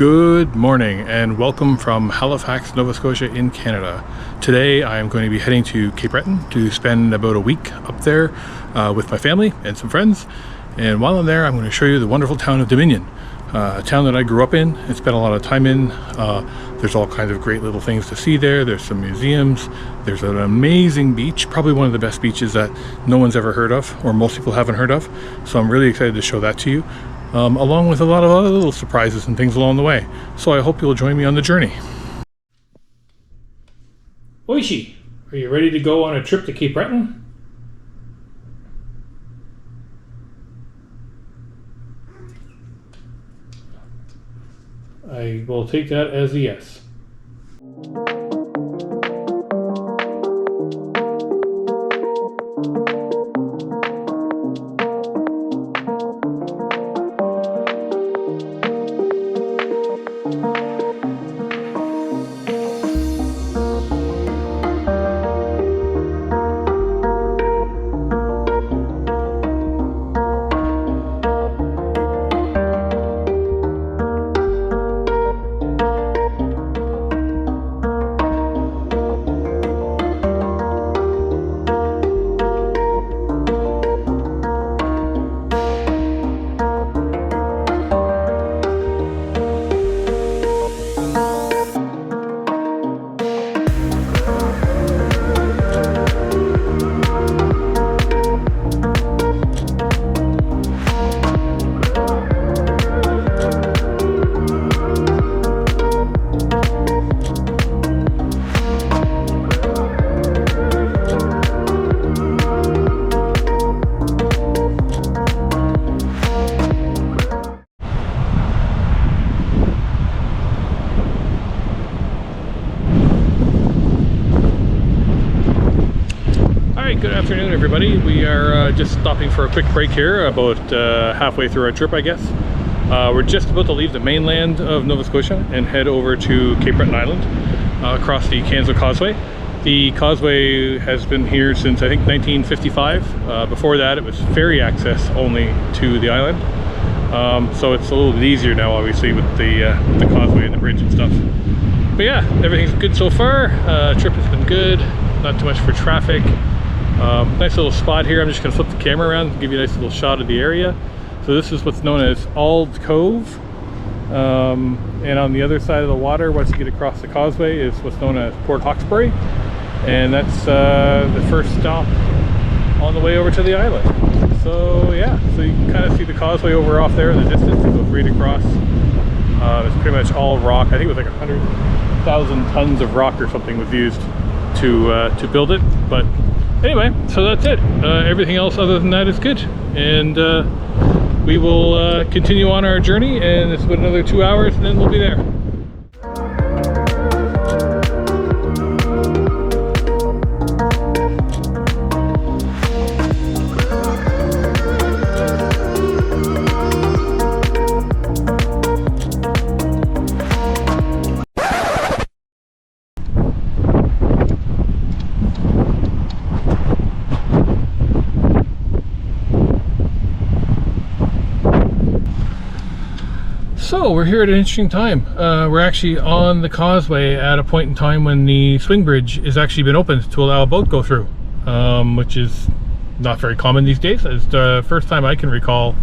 Good morning and welcome from Halifax, Nova Scotia in Canada. Today I am going to be heading to Cape Breton to spend about a week up there with my family and some friends. And while I'm there, I'm going to show you the wonderful town of Dominion, a town that I grew up in and spent a lot of time in. There's all kinds of great little things to see there. There's some museums. There's an amazing beach, probably one of the best beaches that no one's ever heard of, or most people haven't heard of. So I'm really excited to show that to you. Along with a lot of other little surprises and things along the way. So I hope you'll join me on the journey. Oishi, are you ready to go on a trip to Cape Breton? I will take that as a yes. Good afternoon, everybody. We are just stopping for a quick break here, about halfway through our trip, I guess. We're just about to leave the mainland of Nova Scotia and head over to Cape Breton Island across the Canso Causeway. The causeway has been here since I think 1955. Before that, it was ferry access only to the island. So it's a little bit easier now, obviously, with the causeway and the bridge and stuff. But yeah, everything's good so far. Trip has been good. Not too much for traffic. Nice little spot here. I'm just going to flip the camera around and give you a nice little shot of the area. So this is what's known as Auld Cove. And on the other side of the water, once you get across the causeway, is what's known as Port Hawkesbury. And that's the first stop on the way over to the island. So yeah, so you can kind of see the causeway over off there in the distance. It goes right across. It's pretty much all rock. I think it was like 100,000 tons of rock or something was used to build it. But anyway, so that's it. Everything else other than that is good. And we will continue on our journey, and it's about another 2 hours and then we'll be there. So we're here at an interesting time. We're actually on the causeway at a point in time when the swing bridge has actually been opened to allow a boat go through, which is not very common these days. It's the first time I can recall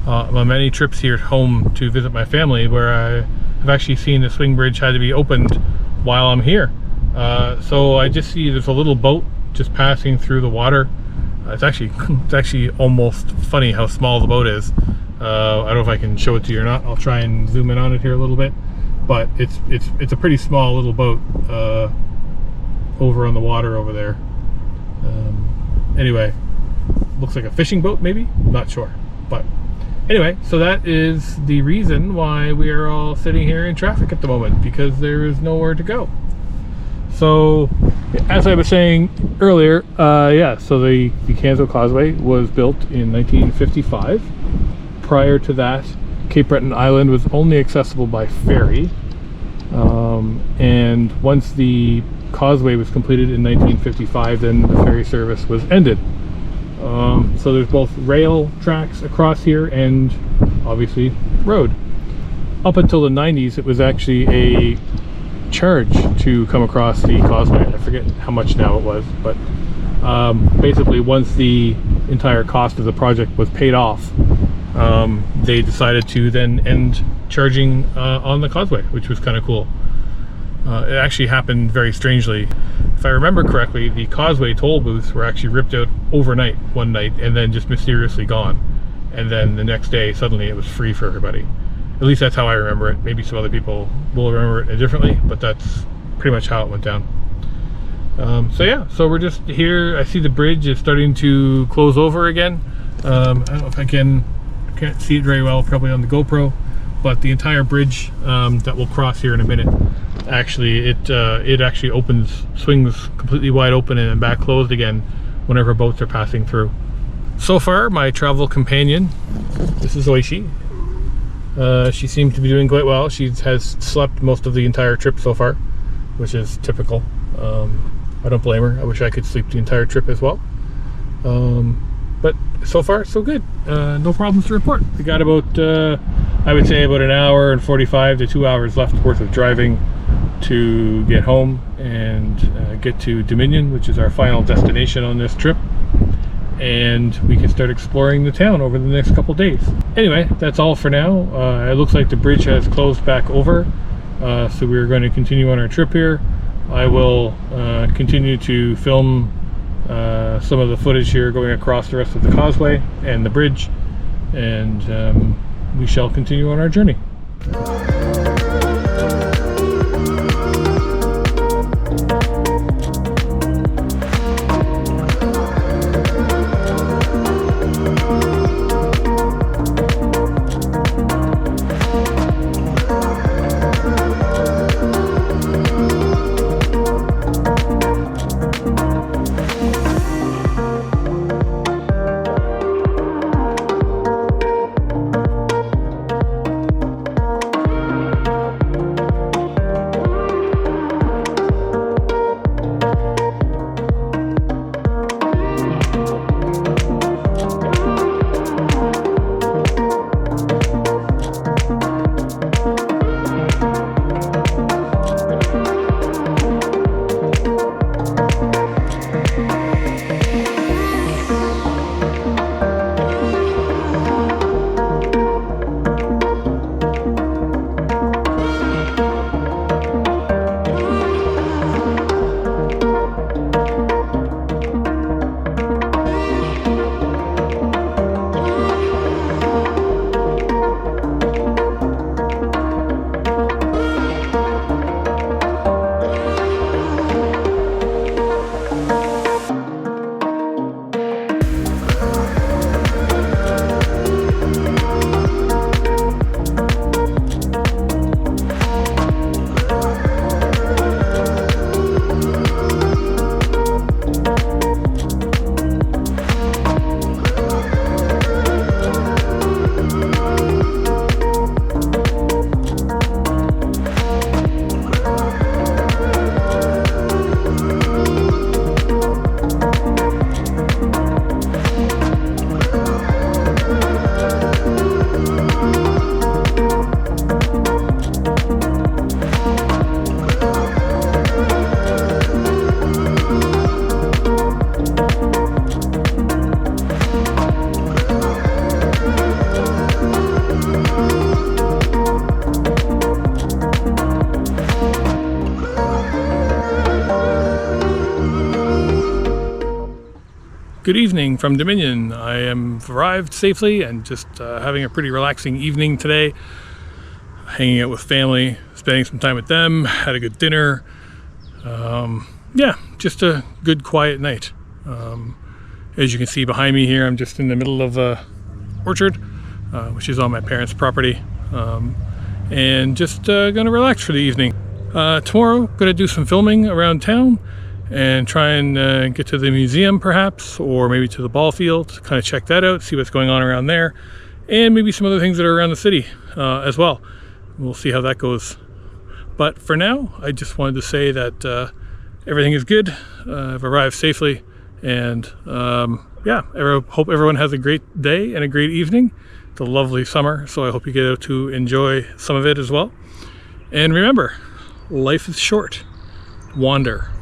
on many trips here at home to visit my family where I have actually seen the swing bridge had to be opened while I'm here. So I just see there's a little boat just passing through the water. It's actually almost funny how small the boat is. I don't know if I can show it to you or not. I'll try and zoom in on it here a little bit, but it's a pretty small little boat over on the water over there. Anyway, looks like a fishing boat, maybe, not sure. But anyway, so that is the reason why we are all sitting here in traffic at the moment, because there is nowhere to go. So as I was saying earlier, yeah, so the Canso Causeway was built in 1955. Prior to that, Cape Breton Island was only accessible by ferry, and once the causeway was completed in 1955, then the ferry service was ended. So there's both rail tracks across here and obviously road. up until the 90s, it was actually a charge to come across the causeway. I forget how much now it was, but basically once the entire cost of the project was paid off, they decided to then end charging on the causeway, which was kind of cool. It actually happened very strangely. If I remember correctly, the causeway toll booths were actually ripped out overnight one night and then just mysteriously gone. And then the next day, suddenly it was free for everybody. At least that's how I remember it. Maybe some other people will remember it differently, but that's pretty much how it went down. So yeah, so we're just here. I see the bridge is starting to close over again. I don't know if I can't see it very well, probably on the GoPro, but the entire bridge that we'll cross here in a minute, actually it actually opens, swings completely wide open and then back closed again whenever boats are passing through. So far, my travel companion, this is Oishi. She seems to be doing quite well. She has slept most of the entire trip so far, which is typical. I don't blame her. I wish I could sleep the entire trip as well. But so far, so good. No problems to report. We got about, I would say about an hour and 45 to 2 hours left worth of driving to get home and get to Dominion, which is our final destination on this trip. And we can start exploring the town over the next couple days. Anyway, that's all for now. It looks like the bridge has closed back over, so we're going to continue on our trip here. I will continue to film some of the footage here going across the rest of the causeway and the bridge, and we shall continue on our journey. Good evening from Dominion. I am arrived safely and just having a pretty relaxing evening today. Hanging out with family, spending some time with them, had a good dinner. Yeah, just a good quiet night. As you can see behind me here, I'm just in the middle of a orchard, which is on my parents' property. And just gonna relax for the evening. Tomorrow, gonna do some filming around town and try and get to the museum perhaps, or maybe to the ball field, kind of check that out, see what's going on around there, and maybe some other things that are around the city as well. We'll see how that goes. But for now, I just wanted to say that everything is good. I've arrived safely, and yeah, I hope everyone has a great day and a great evening. It's a lovely summer, so I hope you get out to enjoy some of it as well. And remember, life is short. Wander.